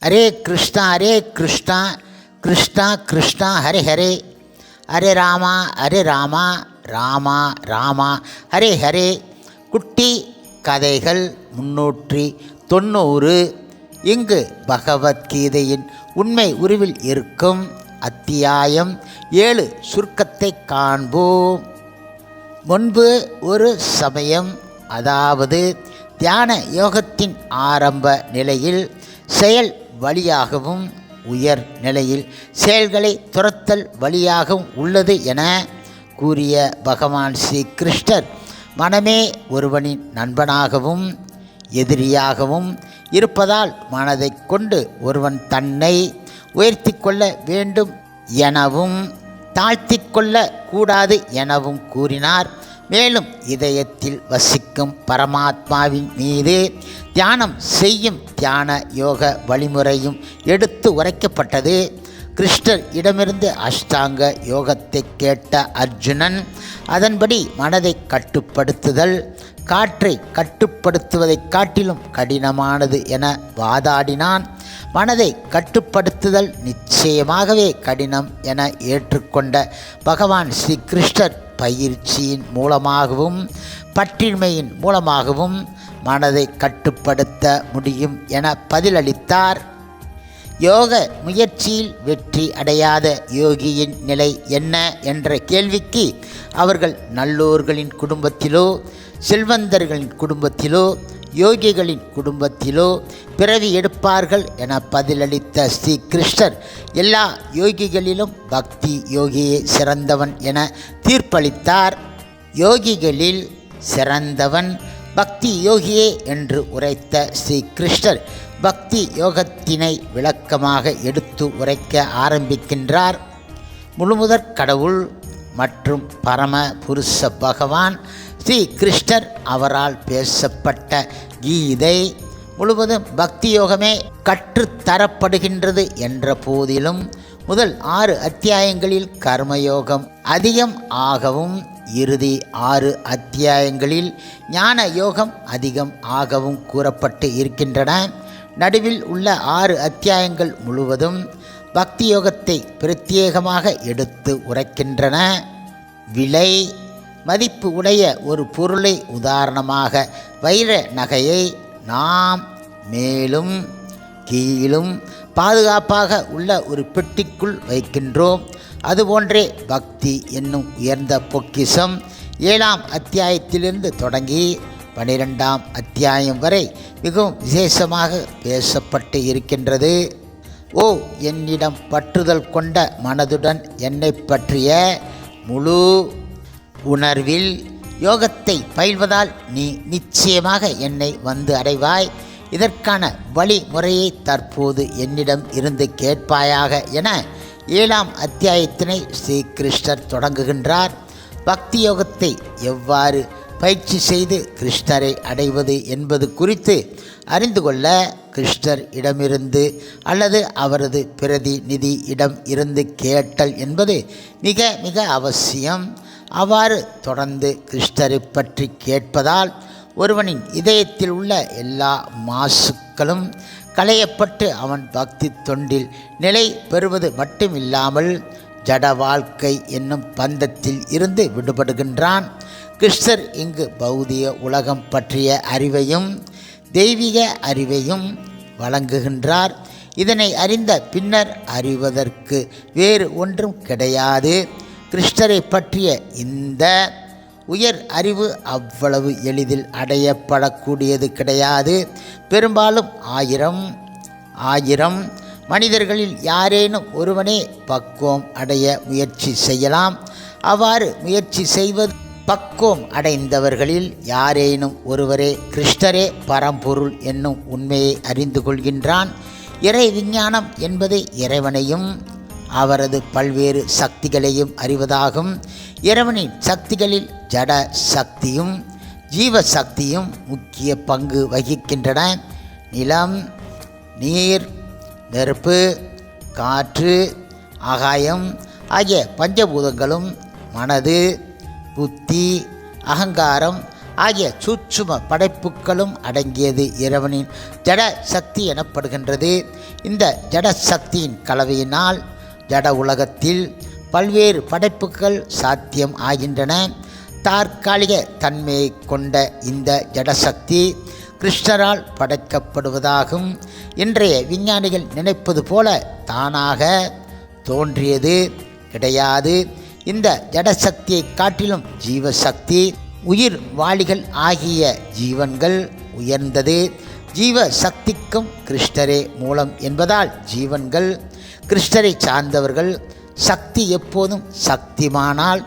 ஹரே கிருஷ்ணா கிருஷ்ணா கிருஷ்ணா ஹரே ஹரே, ஹரே ராமா ராமா ராமா ஹரே ஹரே. குட்டி கதைகள் 390. இங்கு பகவத்கீதையின் உண்மை உருவில் இருக்கும் அத்தியாயம் 7 சுருக்கத்தை காண்போம். முன்பு ஒரு சமயம், அதாவது தியான யோகத்தின் ஆரம்ப நிலையில் செயல் வழியாகவும் உயர் நிலையில் செயல்களை துரத்தல் வழியாகவும் உள்ளது என கூறிய பகவான் ஸ்ரீ கிருஷ்ணர், மனமே ஒருவனின் நண்பனாகவும் எதிரியாகவும் இருப்பதால் மனதை கொண்டு ஒருவன் தன்னை உயர்த்தி கொள்ள வேண்டும் எனவும் தாழ்த்தி கொள்ள கூடாது எனவும் கூறினார். மேலும் இதயத்தில் வசிக்கும் பரமாத்மாவின் மீது தியானம் செய்யும் தியான யோக வழிமுறையும் எடுத்து உரைக்கப்பட்டது. கிருஷ்ணர் இடமிருந்து அஷ்டாங்க யோகத்தை கேட்ட அர்ஜுனன் அதன்படி மனதை கட்டுப்படுத்துதல் காற்றை கட்டுப்படுத்துவதைக் காட்டிலும் கடினமானது என வாதாடினான். மனதை கட்டுப்படுத்துதல் நிச்சயமாகவே கடினம் என ஏற்றுக்கொண்ட பகவான் ஸ்ரீ கிருஷ்ணர் பயிற்சியின் மூலமாகவும் பற்றின்மையின் மூலமாகவும் மனதை கட்டுப்படுத்த முடியும் என பதிலளித்தார். யோக முயற்சியில் வெற்றி அடையாத யோகியின் நிலை என்ன என்ற கேள்விக்கு அவர்கள் நல்லோர்களின் குடும்பத்திலோ செல்வந்தர்களின் குடும்பத்திலோ யோகிகளின் குடும்பத்திலோ பிறவி எடுப்பார்கள் என பதிலளித்த ஸ்ரீ கிருஷ்ணர், எல்லா யோகிகளிலும் பக்தி யோகியே சிறந்தவன் என தீர்ப்பளித்தார். யோகிகளில் சிறந்தவன் பக்தி யோகியே என்று உரைத்த ஸ்ரீ கிருஷ்ணர் பக்தி யோகத்தினை விளக்கமாக எடுத்து உரைக்க ஆரம்பிக்கின்றார். முழுமுதற் கடவுள் மற்றும் பரம புருஷ பகவான் ஸ்ரீ கிருஷ்ணர் அவரால் பேசப்பட்ட கீதை முழுவதும் பக்தி யோகமே கற்றுத்தரப்படுகின்றது என்ற போதிலும் முதல் 6 அத்தியாயங்களில் கர்மயோகம் அதிகம் ஆகவும் இறுதி 6 அத்தியாயங்களில் ஞான யோகம் அதிகம் ஆகவும் கூறப்பட்டு இருக்கின்றன. நடுவில் உள்ள 6 அத்தியாயங்கள் முழுவதும் பக்தி யோகத்தை பிரத்யேகமாக எடுத்து உரைக்கின்றன. விலை மதிப்பு உடைய ஒரு பொருளை, உதாரணமாக வைர நகையை நாம் மேலும் கீழும் பாதுகாப்பாக உள்ள ஒரு பெட்டிக்குள் வைக்கின்றோம். அதுபோன்றே பக்தி என்னும் உயர்ந்த பொக்கிஷம் 7ஆம் அத்தியாயத்திலிருந்து தொடங்கி 12ஆம் அத்தியாயம் வரை மிகவும் விசேஷமாக பேசப்பட்டு இருக்கின்றது. ஓ, என்னிடம் பற்றுதல் கொண்ட மனதுடன் என்னை பற்றிய முழு உணர்வில் யோகத்தை பயில்வதால் நீ நிச்சயமாக என்னை வந்து அடைவாய். இதற்கான வழிமுறையை தற்போது என்னிடம் இருந்து கேட்பாயாக என 7ஆம் அத்தியாயத்தினை ஸ்ரீ கிருஷ்ணர் தொடங்குகின்றார். பக்தி யோகத்தை எவ்வாறு பயிற்சி செய்து கிருஷ்ணரை அடைவது என்பது குறித்து அறிந்து கொள்ள கிருஷ்ணர் இடமிருந்து அல்லது அவரது பிரதிநிதி இடம் இருந்து கேட்டல் என்பது மிக மிக அவசியம். அவ்வாறு தொடர்ந்து கிருஷ்ணரை பற்றி கேட்பதால் ஒருவனின் இதயத்தில் உள்ள எல்லா மாசுக்களும் களையப்பட்டு அவன் பக்தி தொண்டில் நிலை பெறுவது மட்டுமில்லாமல் ஜட வாழ்க்கை என்னும் பந்தத்தில் இருந்து விடுபடுகின்றான். கிருஷ்ணர் இங்கு பௌதிக உலகம் பற்றிய அறிவையும் தெய்வீக அறிவையும் வழங்குகின்றார். இதனை அறிந்த பின்னர் அறிவதற்கு வேறு ஒன்றும் கிடையாது. கிருஷ்ணரை பற்றிய இந்த உயர் அறிவு அவ்வளவு எளிதில் அடையப்படக்கூடியது கிடையாது. பெரும்பாலும் ஆயிரம் மனிதர்களில் யாரேனும் ஒருவனே பக்குவம் அடைய முயற்சி செய்யலாம். அவ்வாறு முயற்சி செய்வது பக்குவம் அடைந்தவர்களில் யாரேனும் ஒருவரே கிருஷ்ணரே பரம்பொருள் என்னும் உண்மையை அறிந்து கொள்கின்றான். இறை விஞ்ஞானம் என்பது இறைவனையும் அவரது பல்வேறு சக்திகளையும் அறிவதாகும். இறைவனின் சக்திகளில் ஜட சக்தியும் ஜீவ சக்தியும் முக்கிய பங்கு வகிக்கின்றன. நிலம், நீர், நெருப்பு, காற்று, ஆகாயம் ஆகிய பஞ்சபூதங்களும் மனது, புத்தி, அகங்காரம் ஆகிய சூட்சும படைப்புகளும் அடங்கியது இறைவனின் ஜட சக்தி எனப்படுகின்றது. இந்த ஜட சக்தியின் கலவையினால் ஜட உலகத்தில் பல்வேறு படைப்புகள் சாத்தியம் ஆகின்றன. தற்காலிக தன்மையை கொண்ட இந்த ஜடசக்தி கிருஷ்ணரால் படைக்கப்படுவதாகும். இன்றைய விஞ்ஞானிகள் நினைப்பது போல தானாக தோன்றியது கிடையாது. இந்த ஜடசக்தியை காட்டிலும் ஜீவசக்தி உயிர் வாளிகள் ஆகிய ஜீவன்கள் உயர்ந்தது. ஜீவ சக்திக்கும் கிருஷ்ணரே மூலம் என்பதால் ஜீவன்கள் கிருஷ்ணரை சார்ந்தவர்கள். சக்தி எப்போதும் சக்திமானால்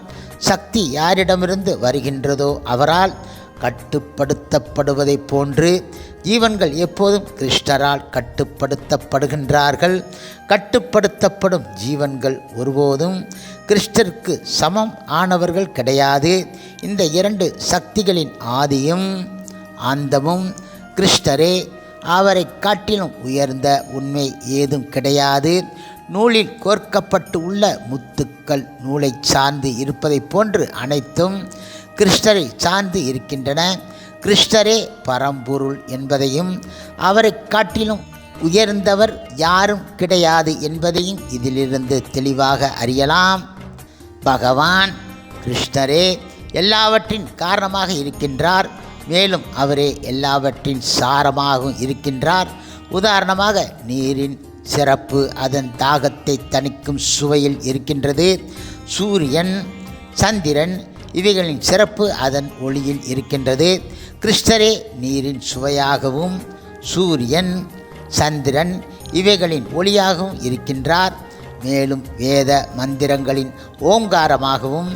சக்தி யாரிடமிருந்து வருகின்றதோ அவரால் கட்டுப்படுத்தப்படுவதைப் போன்று ஜீவன்கள் எப்போதும் கிருஷ்ணரால் கட்டுப்படுத்தப்படுகின்றார்கள். கட்டுப்படுத்தப்படும் ஜீவன்கள் ஒருபோதும் கிருஷ்ணருக்கு சமம் ஆனவர்கள் கிடையாது. இந்த இரண்டு சக்திகளின் ஆதியும் அந்தமும் கிருஷ்ணரே. அவரை காட்டிலும் உயர்ந்த உண்மை ஏதும் கிடையாது. நூலில் கோர்க்கப்பட்டு உள்ள முத்துக்கள் நூலை சார்ந்து இருப்பதைப் போன்று அனைத்தும் கிருஷ்ணரை சார்ந்து இருக்கின்றன. கிருஷ்ணரே பரம்பொருள் என்பதையும் அவரை காட்டிலும் உயர்ந்தவர் யாரும் கிடையாது என்பதையும் இதிலிருந்து தெளிவாக அறியலாம். பகவான் கிருஷ்ணரே எல்லாவற்றின் காரணமாக இருக்கின்றார். மேலும் அவரே எல்லாவற்றின் சாரமாகவும் இருக்கின்றார். உதாரணமாக நீரின் சிறப்பு அதன் தாகத்தை தணிக்கும் சுவையில் இருக்கின்றது. சூரியன் சந்திரன் இவைகளின் சிறப்பு அதன் ஒளியில் இருக்கின்றது. கிருஷ்ணரே நீரின் சுவையாகவும் சூரியன் சந்திரன் இவைகளின் ஒளியாகவும் இருக்கின்றார். மேலும் வேத மந்திரங்களின் ஓங்காரமாகவும்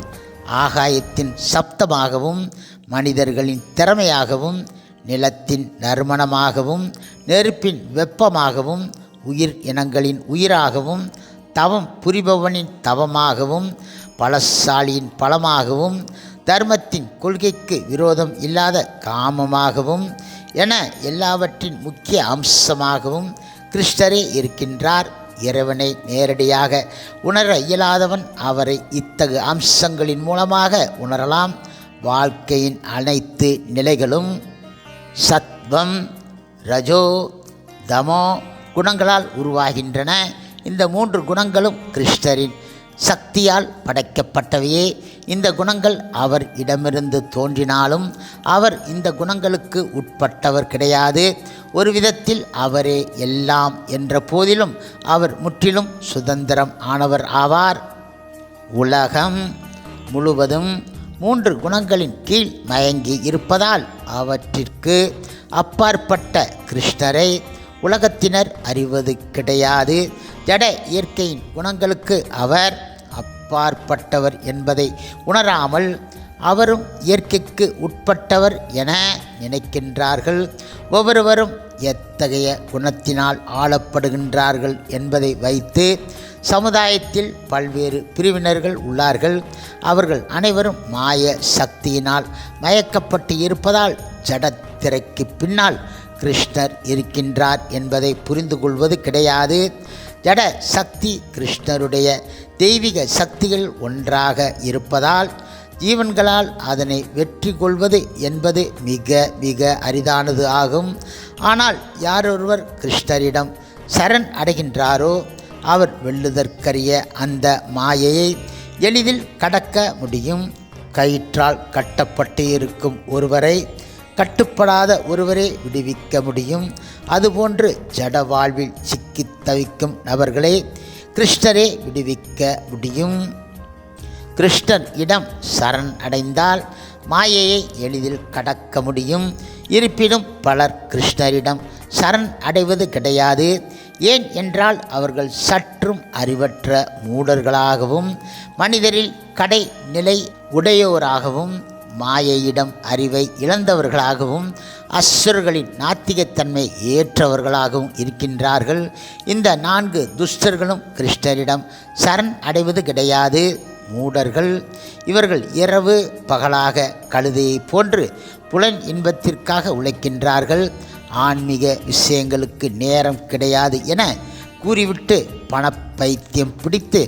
ஆகாயத்தின் சப்தமாகவும் மனிதர்களின் திறமையாகவும் நிலத்தின் நறுமணமாகவும் நெருப்பின் வெப்பமாகவும் உயிர் இனங்களின் உயிராகவும் தவம் புரிபவனின் தவமாகவும் பலசாலியின் பலமாகவும் தர்மத்தின் கொள்கைக்கு விரோதம் இல்லாத காமமாகவும் என எல்லாவற்றின் முக்கிய அம்சமாகவும் கிருஷ்ணரே இருக்கின்றார். இறைவனை நேரடியாக உணர இயலாதவன் அவரை இத்தகு அம்சங்களின் மூலமாக உணரலாம். வாழ்க்கையின் அனைத்து நிலைகளும் சத்வம் ரஜோ தமோ குணங்களால் உருவாகின்றன. இந்த மூன்று குணங்களும் கிருஷ்ணரின் சக்தியால் படைக்கப்பட்டவையே. இந்த குணங்கள் அவர் இடமிருந்து தோன்றினாலும் அவர் இந்த குணங்களுக்கு உட்பட்டவர் கிடையாது. ஒரு விதத்தில் அவரே எல்லாம் என்ற போதிலும் அவர் முற்றிலும் சுதந்திரம் ஆனவர் ஆவார். உலகம் முழுவதும் மூன்று குணங்களின் கீழ் மயங்கி இருப்பதால் அவற்றிற்கு அப்பாற்பட்ட கிருஷ்ணரை உலகத்தினர் அறிவது கிடையாது. ஜட இயற்கையின் குணங்களுக்கு அவர் அப்பாற்பட்டவர் என்பதை உணராமல் அவரும் இயற்கைக்கு உட்பட்டவர் என நினைக்கின்றார்கள். ஒவ்வொருவரும் எத்தகைய குணத்தினால் ஆளப்படுகின்றார்கள் என்பதை வைத்து சமுதாயத்தில் பல்வேறு பிரிவினர்கள் உள்ளார்கள். அவர்கள் அனைவரும் மாய சக்தியினால் மயக்கப்பட்டு இருப்பதால் ஜடத்திரைக்கு பின்னால் கிருஷ்ணர் இருக்கின்றார் என்பதை புரிந்து கொள்வது கிடையாது. ஜட சக்தி கிருஷ்ணருடைய தெய்வீக சக்திகள் ஒன்றாக இருப்பதால் ஜீவன்களால் அதனை வெற்றி கொள்வது என்பது மிக மிக அரிதானது ஆகும். ஆனால் யாரொருவர் கிருஷ்ணரிடம் சரண் அடைகின்றாரோ அவர் வெல்லுதற்கரிய அந்த மாயையை எளிதில் கடக்க முடியும். கயிற்றால் கட்டப்பட்டு இருக்கும் ஒருவரை கட்டுப்படாத ஒருவரை விடுவிக்க முடியும். அதுபோன்று ஜட வாழ்வில் சிக்கித் தவிக்கும் நபர்களை கிருஷ்ணரே விடுவிக்க முடியும். கிருஷ்ணர் இடம் சரண் அடைந்தால் மாயையை எளிதில் கடக்க முடியும். இருப்பினும் பலர் கிருஷ்ணரிடம் சரண் அடைவது கிடையாது. ஏன் என்றால் அவர்கள் சற்றும் அறிவற்ற மூடர்களாகவும் மனிதரில் கடை நிலை உடையோராகவும் மாயையிடம் அறிவை இழந்தவர்களாகவும் அசுரர்களின் நாத்திகத்தன்மை ஏற்றவர்களாகவும் இருக்கின்றார்கள். இந்த 4 துஷ்டர்களும் கிருஷ்ணரிடம் சரண் அடைவது கிடையாது. மூடர்கள் இவர்கள் இரவு பகலாக கழுதையை போன்று புலன் இன்பத்திற்காக உழைக்கின்றார்கள். ஆன்மீக விஷயங்களுக்கு நேரம் கிடையாது என கூறிவிட்டு பணப்பைத்தியம் பிடித்து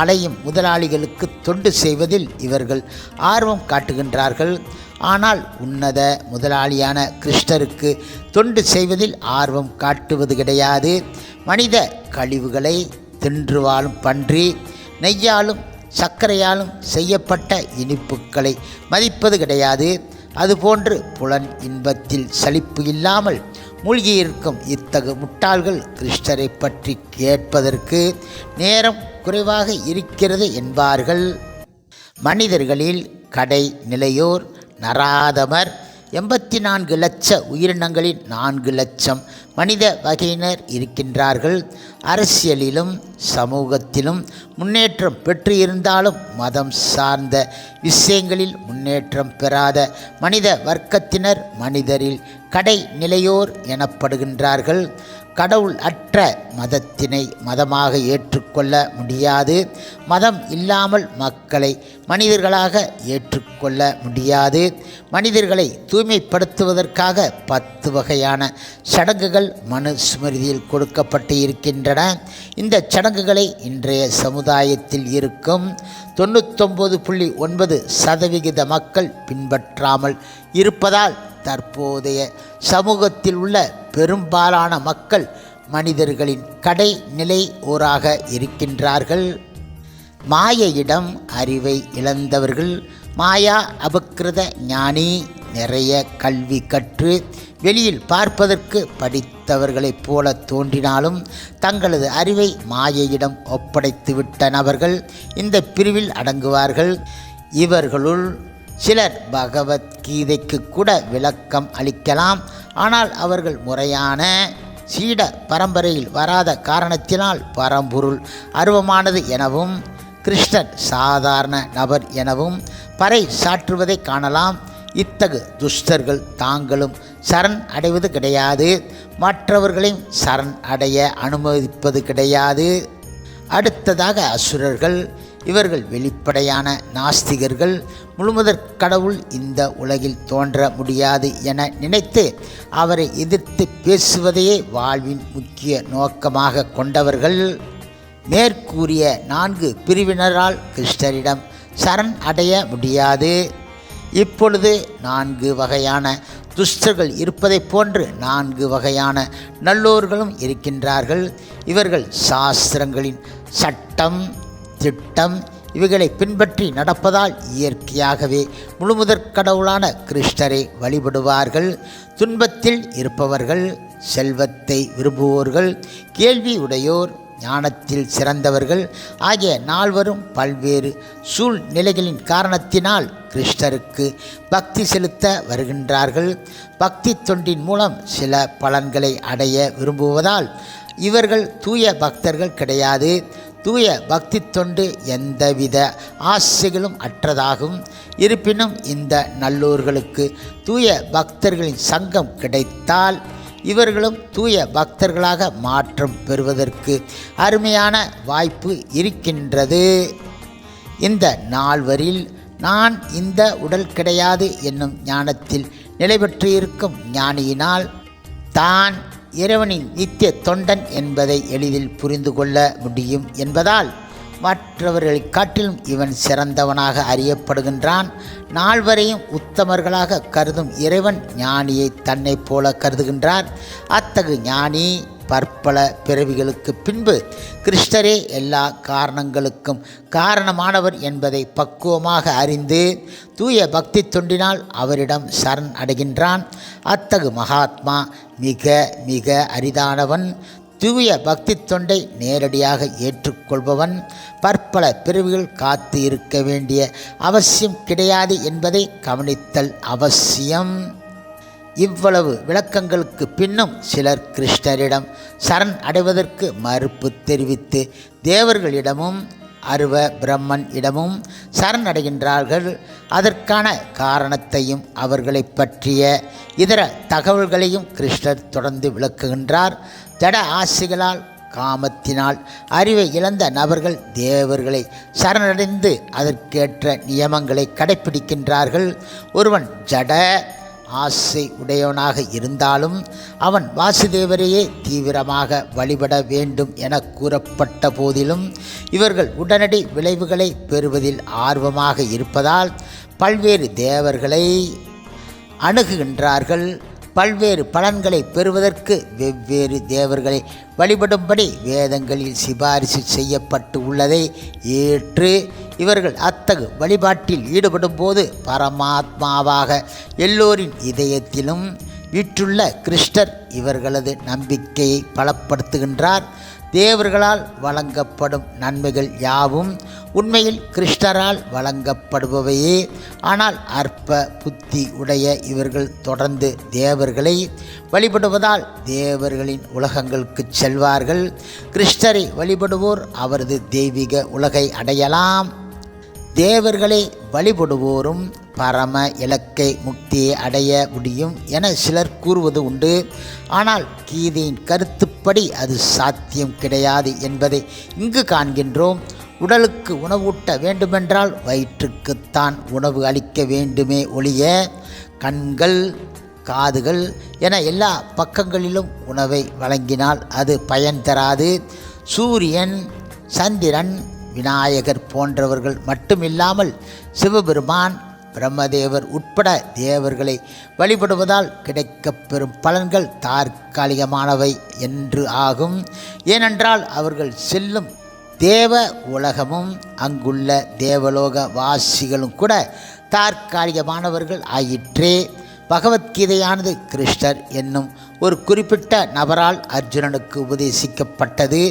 அலையும் முதலாளிகளுக்கு தொண்டு செய்வதில் இவர்கள் ஆர்வம் காட்டுகின்றார்கள். ஆனால் உன்னத முதலாளியான கிருஷ்ணருக்கு தொண்டு செய்வதில் ஆர்வம் காட்டுவது கிடையாது. மனித கழிவுகளை தின்று வாழும் பன்றி நெய்யாலும் சர்க்கரையாலும் செய்யப்பட்ட இனிப்புகளை மதிப்பது கிடையாது. அதுபோன்று புலன் இன்பத்தில் சலிப்பு இல்லாமல் மூழ்கியிருக்கும் இத்தகு முட்டாள்கள் கிருஷ்ணரை பற்றி கேட்பதற்கு நேரம் குறைவாக இருக்கிறது என்பார்கள். மனிதர்களில் கடை நிலையோர் நராதமர் 84 லட்ச உயிரினங்களில் 4 லட்சம் மனித வகையினர் இருக்கின்றார்கள். அரசியலிலும் சமூகத்திலும் முன்னேற்றம் பெற்று இருந்தாலும் மதம் சார்ந்த விஷயங்களில் முன்னேற்றம் பெறாத மனித வர்க்கத்தினர் மனிதரில் கடை நிலையோர் எனப்படுகின்றார்கள். கடவுள் அற்ற மதத்தினை மதமாக ஏற்றுக்கொள்ள முடியாது. மதம் இல்லாமல் மக்களை மனிதர்களாக ஏற்றுக்கொள்ள முடியாது. மனிதர்களை தூய்மைப்படுத்துவதற்காக 10 வகையான சடங்குகள் மனுஸ்மிருதியில் கொடுக்கப்பட்டு இருக்கின்றன. இந்த சடங்குகளை இன்றைய சமுதாயத்தில் இருக்கும் 99.9% மக்கள் பின்பற்றாமல் இருப்பதால் தற்போதைய சமூகத்தில் உள்ள பெரும்பாலான மக்கள் மனிதர்களின் கடை நிலை ஓராக இருக்கின்றார்கள். மாயையிடம் அறிவை இழந்தவர்கள் மாயா அபக்கிருத ஞானி. நிறைய கல்வி கற்று வெளியில் பார்ப்பதற்கு படித்தவர்களைப் போல தோன்றினாலும் தங்களது அறிவை மாயையிடம் ஒப்படைத்துவிட்ட நபர்கள் இந்த பிரிவில் அடங்குவார்கள். இவர்களுள் சிலர் பகவத்கீதைக்கு கூட விளக்கம் அளிக்கலாம். ஆனால் அவர்கள் முறையான சீட பரம்பரையில் வராத காரணத்தினால் பரம்பொருள் அருவமானது எனவும் கிருஷ்ணர் சாதாரண நபர் எனவும் பறை சாற்றுவதை காணலாம். இத்தகு துஷ்டர்கள் தாங்களும் சரண் அடைவது கிடையாது, மற்றவர்களையும் சரண் அடைய அனுமதிப்பது கிடையாது. அடுத்ததாக அசுரர்கள். இவர்கள் வெளிப்படையான நாஸ்திகர்கள். முழுமுதற் கடவுள் இந்த உலகில் தோன்ற முடியாது என நினைத்து அவரை எதிர்த்து பேசுவதையே வாழ்வின் முக்கிய நோக்கமாக கொண்டவர்கள். மேற்கூறிய 4 பிரிவினரால் கிருஷ்ணரிடம் சரண் அடைய முடியாது. இப்பொழுது 4 வகையான துஷ்டர்கள் இருப்பதைப் போன்று 4 வகையான நல்லோர்களும் இருக்கின்றார்கள். இவர்கள் சாஸ்திரங்களின் சட்டம் திட்டம் இவைகளை பின்பற்றி நடப்பதால் இயற்கையாகவே முழுமுதற் கடவுளான கிருஷ்ணரை வழிபடுவார்கள். துன்பத்தில் இருப்பவர்கள், செல்வத்தை விரும்புவோர்கள், கேள்வி உடையோர், ஞானத்தில் சிறந்தவர்கள் ஆகிய 4வரும் பல்வேறு சூழ்நிலைகளின் காரணத்தினால் கிருஷ்ணருக்கு பக்தி செலுத்த வருகின்றார்கள். பக்தி தொண்டின் மூலம் சில பலன்களை அடைய விரும்புவதால் இவர்கள் தூய பக்தர்கள் கிடையாது. தூய பக்தி தொண்டு எந்தவித ஆசைகளும் அற்றதாகும். இருப்பினும் இந்த நல்லோர்களுக்கு தூய பக்தர்களின் சங்கம் கிடைத்தால் இவர்களும் தூய பக்தர்களாக மாற்றம் பெறுவதற்கு அருமையான வாய்ப்பு இருக்கின்றது. இந்த 4வரில் நான் இந்த உடல் கிடையாது என்னும் ஞானத்தில் நிலை பெற்றிருக்கும் ஞானியினால் தான் இறைவனின் நித்திய தொண்டன் என்பதை எளிதில் புரிந்து கொள்ள முடியும் என்பதால் மற்றவர்களை காட்டிலும் இவன் சிறந்தவனாக அறியப்படுகின்றான். 4வரையும் உத்தமர்களாக கருதும் இறைவன் ஞானியை தன்னை போல கருதுகின்றார். அத்தகு ஞானி பற்பல பிறவிகளுக்கு பின்பு கிருஷ்ணரே எல்லா காரணங்களுக்கும் காரணமானவர் என்பதை பக்குவமாக அறிந்து தூய பக்தி தொண்டினால் அவரிடம் சரண் அடைகின்றான். அத்தகு மகாத்மா மிக மிக அரிதானவன். தூய பக்தி தொண்டை நேரடியாக ஏற்றுக்கொள்பவன் பற்பல பிரிவுகள் காத்து இருக்க வேண்டிய அவசியம் கிடையாது என்பதை கவனித்தல் அவசியம். இவ்வளவு விளக்கங்களுக்கு பின்னும் சிலர் கிருஷ்ணரிடம் சரண் அடைவதற்கு மறுப்பு தெரிவித்து தேவர்களிடமும் அருவ பிரம்மன் இடமும் சரணடைகின்றார்கள். அதற்கான காரணத்தையும் அவர்களை பற்றிய இதர தகவல்களையும் கிருஷ்ணர் தொடர்ந்து விளக்குகின்றார். ஜட ஆசைகளால் காமத்தினால் அறிவை இழந்த நபர்கள் தேவர்களை சரணடைந்து அதற்கேற்ற நியமங்களை கடைப்பிடிக்கின்றார்கள். ஒருவன் ஜட ஆசை உடையவனாக இருந்தாலும் அவன் வாசுதேவரையே தீவிரமாக வழிபட வேண்டும் என கூறப்பட்ட போதிலும் இவர்கள் உடனடி விளைவுகளை பெறுவதில் ஆர்வமாக இருப்பதால் பல்வேறு தேவர்களை அணுகுகின்றார்கள். பல்வேறு பலன்களை பெறுவதற்கு வெவ்வேறு தேவர்களை வழிபடும்படி வேதங்களில் சிபாரிசு செய்யப்பட்டு உள்ளதை ஏற்று இவர்கள் அத்தகு வழிபாட்டில் ஈடுபடும் போது பரமாத்மாவாக எல்லோரின் இதயத்திலும் வீற்றுள்ள கிருஷ்ணர் இவர்களது நம்பிக்கையை பலப்படுத்துகின்றார். தேவர்களால் வழங்கப்படும் நன்மைகள் யாவும் உண்மையில் கிருஷ்ணரால் வழங்கப்படுபவையே. ஆனால் அற்ப புத்தி உடைய இவர்கள் தொடர்ந்து தேவர்களை வழிபடுவதால் தேவர்களின் உலகங்களுக்கு செல்வார்கள். கிருஷ்ணரை வழிபடுவோர் அவரது தெய்வீக உலகை அடையலாம். தேவர்களை வழிபடுவோரும் பரம இலக்கை முக்தியை அடைய முடியும் என சிலர் கூறுவது உண்டு. ஆனால் கீதையின் கருத்துப்படி அது சாத்தியம் கிடையாது என்பதை இங்கு காண்கின்றோம். உடலுக்கு உணவூட்ட வேண்டுமென்றால் வயிற்றுக்குத்தான் உணவு அளிக்க வேண்டுமே ஒழிய கண்கள் காதுகள் என எல்லா பக்கங்களிலும் உணவை வழங்கினால் அது பயன் தராது. சூரியன் சந்திரன் விநாயகர் போன்றவர்கள் மட்டுமில்லாமல் சிவபெருமான் பிரம்மதேவர் உட்பட தேவர்களை வழிபடுவதால் கிடைக்கப்பெறும் பலன்கள் தற்காலிகமானவை என்று ஆகும். ஏனென்றால் அவர்கள் செல்லும் தேவ உலகமும் அங்குள்ள தேவலோக வாசிகளும் கூட தற்காலிகமானவர்கள் ஆயிற்றே. பகவத்கீதையானது கிருஷ்ணர் என்னும் ஒரு குறிப்பிட்ட நபரால் அர்ஜுனனுக்கு உபதேசிக்கப்பட்டது.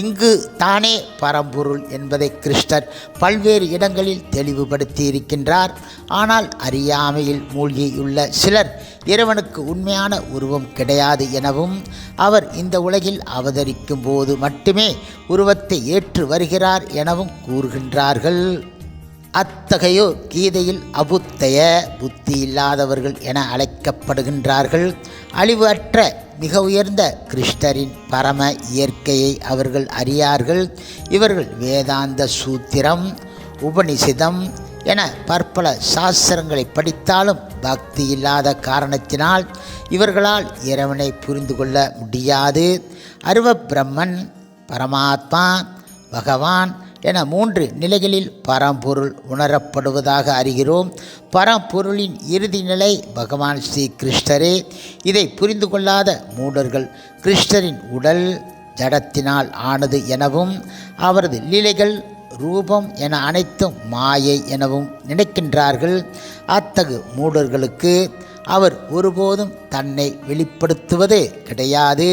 இங்கு தானே பரம்பொருள் என்பதை கிருஷ்ணர் பல்வேறு இடங்களில் தெளிவுபடுத்தி இருக்கின்றார். ஆனால் அறியாமையில் மூழ்கியுள்ள சிலர் இறைவனுக்கு உண்மையான உருவம் கிடையாது எனவும் அவர் இந்த உலகில் அவதரிக்கும் போது மட்டுமே உருவத்தை ஏற்று வருகிறார் எனவும் கூறுகின்றார்கள். அத்தகையோர் கீதையில் அபுத்தய புத்தி இல்லாதவர்கள் என அழைக்கப்படுகின்றார்கள். அழிவு அற்ற மிக உயர்ந்த கிருஷ்ணரின் பரம இயற்கையை அவர்கள் அறியார்கள். இவர்கள் வேதாந்த சூத்திரம் உபனிஷதம் என பற்பல சாஸ்திரங்களை படித்தாலும் பக்தி இல்லாத காரணத்தினால் இவர்களால் இறைவனை புரிந்து கொள்ள முடியாது. அருவ பிரம்மன் பரமாத்மா பகவான் என 3 நிலைகளில் பரம்பொருள் உணரப்படுவதாக அறிகிறோம். பரம்பொருளின் இறுதி நிலை பகவான் ஸ்ரீ கிருஷ்ணரே. இதை புரிந்து கொள்ளாத மூடர்கள் கிருஷ்ணரின் உடல் ஜடத்தினால் ஆனது எனவும் அவரது லீலைகள் ரூபம் என அனைத்தும் மாயை எனவும் நினைக்கின்றார்கள். அத்தகு மூடர்களுக்கு அவர் ஒருபோதும் தன்னை வெளிப்படுத்துவது கிடையாது.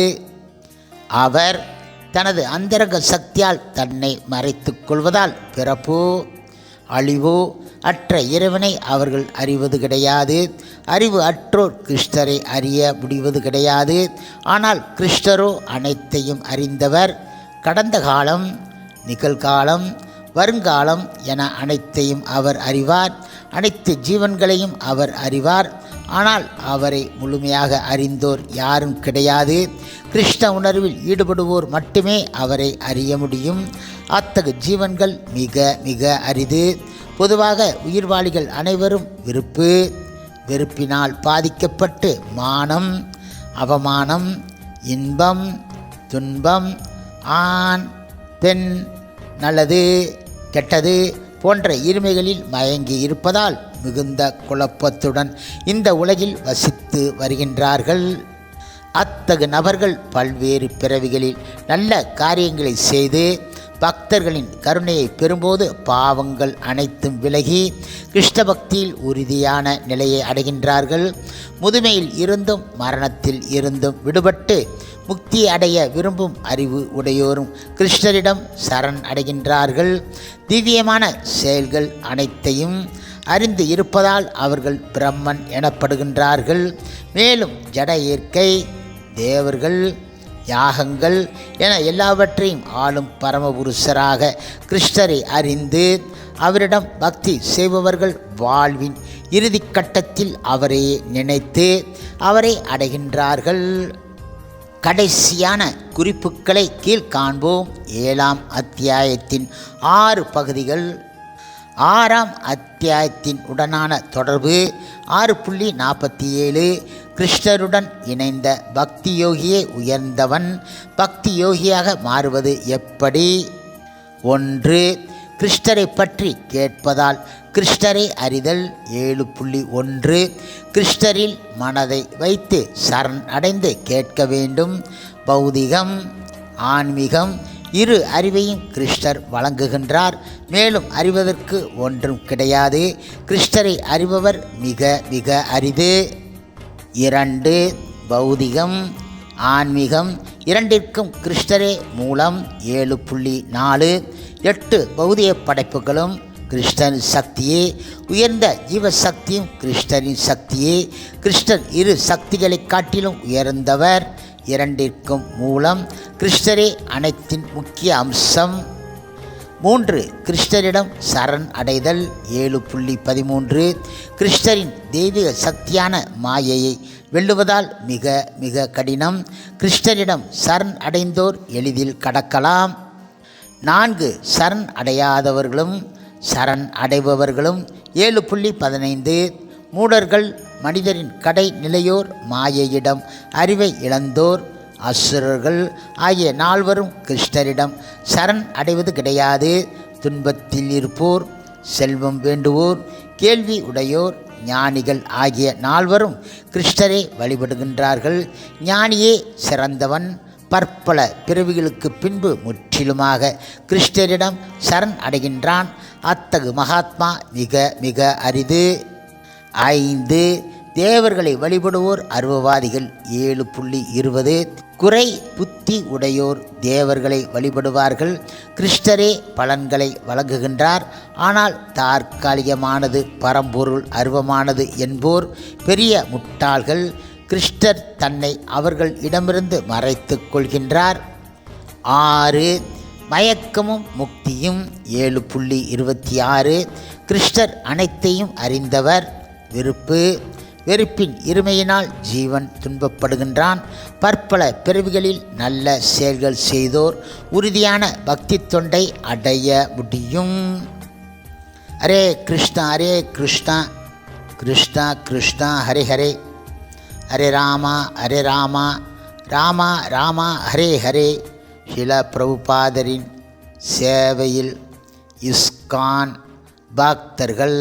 அவர் தனது அந்தரங்க சக்தியால் தன்னை மறைத்து கொள்வதால் பிறப்போ அழிவோ அற்ற இறைவனை அவர்கள் அறிவது கிடையாது. அறிவு அற்றோர் கிருஷ்ணரை அறிய முடிவது கிடையாது. ஆனால் கிருஷ்ணரோ அனைத்தையும் அறிந்தவர். கடந்த காலம் நிகழ்காலம் வருங்காலம் என அனைத்தையும் அவர் அறிவார். அனைத்து ஜீவன்களையும் அவர் அறிவார். ஆனால் அவரை முழுமையாக அறிந்தோர் யாரும் கிடையாது. கிருஷ்ண உணர்வில் ஈடுபடுவோர் மட்டுமே அவரை அறிய முடியும். அத்தகு ஜீவன்கள் மிக மிக அரிது. பொதுவாக உயிர்வாளிகள் அனைவரும் வெறுப்பினால் பாதிக்கப்பட்டு மானம் அவமானம் இன்பம் துன்பம் ஆண் பெண் நல்லது கெட்டது போன்ற இருமைகளில் மயங்கி இருப்பதால் மிகுந்த குழப்பத்துடன் இந்த உலகில் வசித்து வருகின்றார்கள். அத்தகு நபர்கள் பல்வேறு பிறவிகளில் நல்ல காரியங்களை செய்து பக்தர்களின் கருணையை பெறும்போது பாவங்கள் அனைத்தும் விலகி கிருஷ்ண பக்தியில் உறுதியான நிலையை அடைகின்றார்கள். முதுமையில் இருந்தும் மரணத்தில் இருந்தும் விடுபட்டு முக்தி அடைய விரும்பும் அறிவு உடையோரும் கிருஷ்ணரிடம் சரண் அடைகின்றார்கள். திவ்யமான செயல்கள் அனைத்தையும் அறிந்து இருப்பதால் அவர்கள் பிரம்மன் எனப்படுகின்றார்கள். மேலும் ஜட இயற்கை தேவர்கள் யாகங்கள் என எல்லாவற்றையும் ஆளும் பரமபுருஷராக கிருஷ்ணரை அறிந்து அவரிடம் பக்தி செய்பவர்கள் வாழ்வின் இறுதி கட்டத்தில் அவரையே நினைத்து அவரை அடைகின்றார்கள். கடைசியான குறிப்புகளை கீழ்காண்போம். 7ஆம் அத்தியாயத்தின் 6 பகுதிகள். 6ஆம் அத்தியாயத்தின் உடனான தொடர்பு 6.47 கிருஷ்ணருடன் இணைந்த பக்தி யோகியே உயர்ந்தவன். பக்தி யோகியாக மாறுவது எப்படி? 1. கிருஷ்ணரை பற்றி கேட்பதால் கிருஷ்ணரை அறிதல். 7.1 கிருஷ்ணரில் மனதை வைத்து சரண் அடைந்து கேட்க வேண்டும். பௌதிகம் ஆன்மீகம் இரு அறிவையும் கிருஷ்ணர் வழங்குகின்றார். மேலும் அறிவதற்கு ஒன்றும் கிடையாது. கிருஷ்ணரை அறிபவர் மிக மிக அரிது. 2 பௌதிகம் ஆன்மீகம் இரண்டிற்கும் கிருஷ்ணரே மூலம். 7.4 8 பௌதிக படைப்புகளும் கிருஷ்ணரின் சக்தியே. உயர்ந்த ஜீவசக்தியும் கிருஷ்ணரின் சக்தியே. கிருஷ்ணர் இரு சக்திகளை காட்டிலும் உயர்ந்தவர். இரண்டிற்கும் மூலம் கிருஷ்ணரே அனைத்தின் முக்கிய அம்சம். 3 கிருஷ்ணரிடம் சரண் அடைதல். 7.13 கிருஷ்ணரின் தெய்வீக சக்தியான மாயையை வெல்லுவதால் மிக மிக கடினம். கிருஷ்ணரிடம் சரண் அடைந்தோர் எளிதில் கடக்கலாம். 4 சரண் அடையாதவர்களும் சரண் அடைபவர்களும். 7.15 மூடர்கள் மனிதரின் கடை நிலையோர் மாயையிடம் அறிவை இழந்தோர் அசுரர்கள் ஆகிய 4 கிருஷ்ணரிடம் சரண் அடைவது கிடையாது. துன்பத்தில் இருப்போர் செல்வம் வேண்டுவோர் கேள்வி உடையோர் ஞானிகள் ஆகிய 4 கிருஷ்ணரை வழிபடுகின்றார்கள். ஞானியே சிறந்தவன். பற்பல பிறவிகளுக்கு பின்பு முற்றிலுமாக கிருஷ்ணரிடம் சரண் அடைகின்றான். அத்தகு மகாத்மா மிக மிக அரிது. 5 தேவர்களை வழிபடுவோர் அருவவாதிகள். 7.20 குறை புத்தி உடையோர் தேவர்களை வழிபடுவார்கள். கிருஷ்ணரே பலன்களை வழங்குகின்றார். ஆனால் தற்காலிகமானது பரம்பொருள் அருவமானது என்போர் பெரிய முட்டாள்கள். கிருஷ்ணர் தன்னை அவர்கள் இடமிருந்து மறைத்து கொள்கின்றார். 6 மயக்கமும் முக்தியும். 7.26 கிருஷ்ணர் அனைத்தையும் அறிந்தவர். வெறுப்பின் இருமையினால் ஜீவன் துன்பப்படுகின்றான். பற்பல பிறவிகளில் நல்ல செயல்கள் செய்தோர் உறுதியான பக்தி தொண்டை அடைய முடியும். ஹரே கிருஷ்ணா ஹரே கிருஷ்ணா கிருஷ்ணா கிருஷ்ணா ஹரே ஹரே ஹரே ராமா ராமா ராமா ஹரே ஹரே. ஷில பிரபுபாதரின் சேவையில் இஸ்கான் பக்தர்கள்.